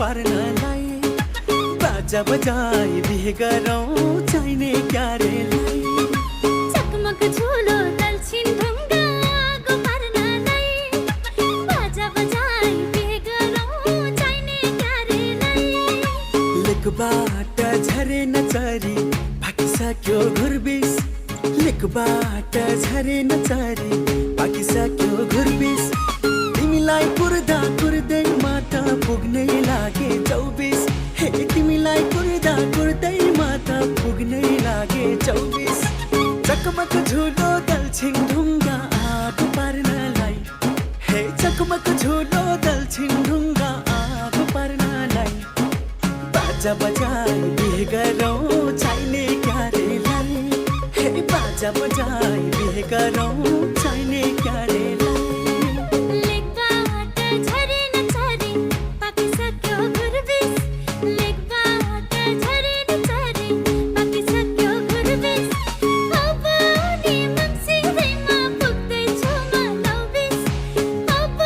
पार्नलाई बाजा बजाई बिहे गरौँ चाहिने क्यारेलाई चकमक झुलो दलछिन ढुङ्गा आगो पार्नलाई बाजा बजाई बिहे गरौँ चाहिने क्यारेलाई लेकबाट झरे नचरी पाकिसक्यो घुर्बिस लेकबाट झरे नचरी पाकिसक्यो घुर्बिस तिमीलाई कुर्दा कुर्दै माता पुग्नै लागे 24 हे तिमीलाई कुर्दा कुर्दै माता पुग्नै लागे 24 चकमक झुलो दलछिन ढुङ्गा आगो पार्नलाई हे चकमक झुलो दलछिन ढुङ्गा आगो पार्नलाई बाजा बजाई बिहे गरौँ चाहिने क्यारेलाई हे बाजा बजाई बिहे गरौँ चाहिने क्यारेलाई लेकबाट झरे नचरी पाकिसक्यो घुर्बिस लेकबाट झरे नचरी पाकिसक्यो घुर्बिस अब नि मङ्सिरैमा पुग्दैछु म 29 अब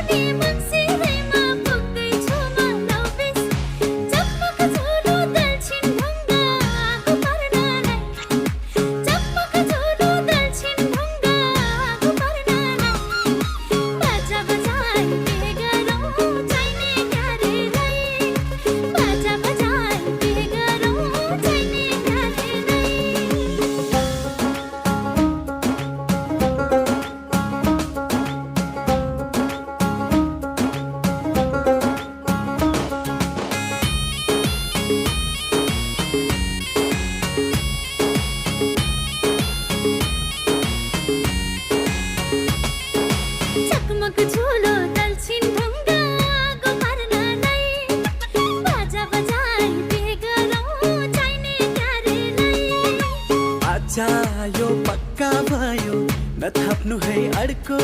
नि मङ्सिरैमा पुग्दैछु म 29 चकमक झुलो दलछिन ढुङ्गा आगो पार्नलाई चकमक झुलो दलछिन ढुङ्गा आगो पार्नलाई बाजा बजाई बिहे गरौँ चाहिने क्यारेलाई बाजा बजाई बिहे गरौँ चाहिने क्यारेलाई चकमक झुलो दलछिन ढुङ्गा आगो पार्नलाई बाजा बजाई बिहे गरौँ चाहिने क्यारेलाई बाजा यो पक्का भयो नथाप्नु है अर्को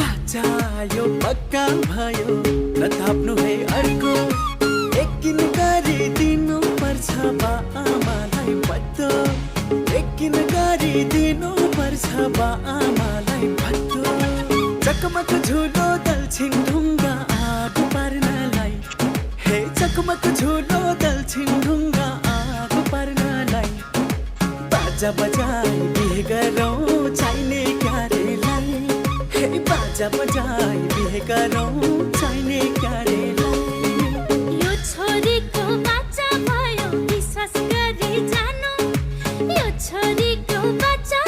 बाजा यो पक्का भयो नथाप्नु है अर्को एकिन गरिदिनु पर्छ बा आमालाई पत्तो एकिन गरिदिनु पर्छ बा आमालाई पत्तो चकमक झुलो दलछिन ढुङ्गा आगो पार्नलाई हे चकमक झुलो दलछिन ढुङ्गा आगो पार्नलाई बाजा बजाई बिहे गरौँ चाहिने क्यारेलाई हे बाजा बजाई बिहे गरौँ चाहिने क्यारेलाई यो छोरीको बाचा भयो विश्वास गरी जानु यो छोरीको बाचा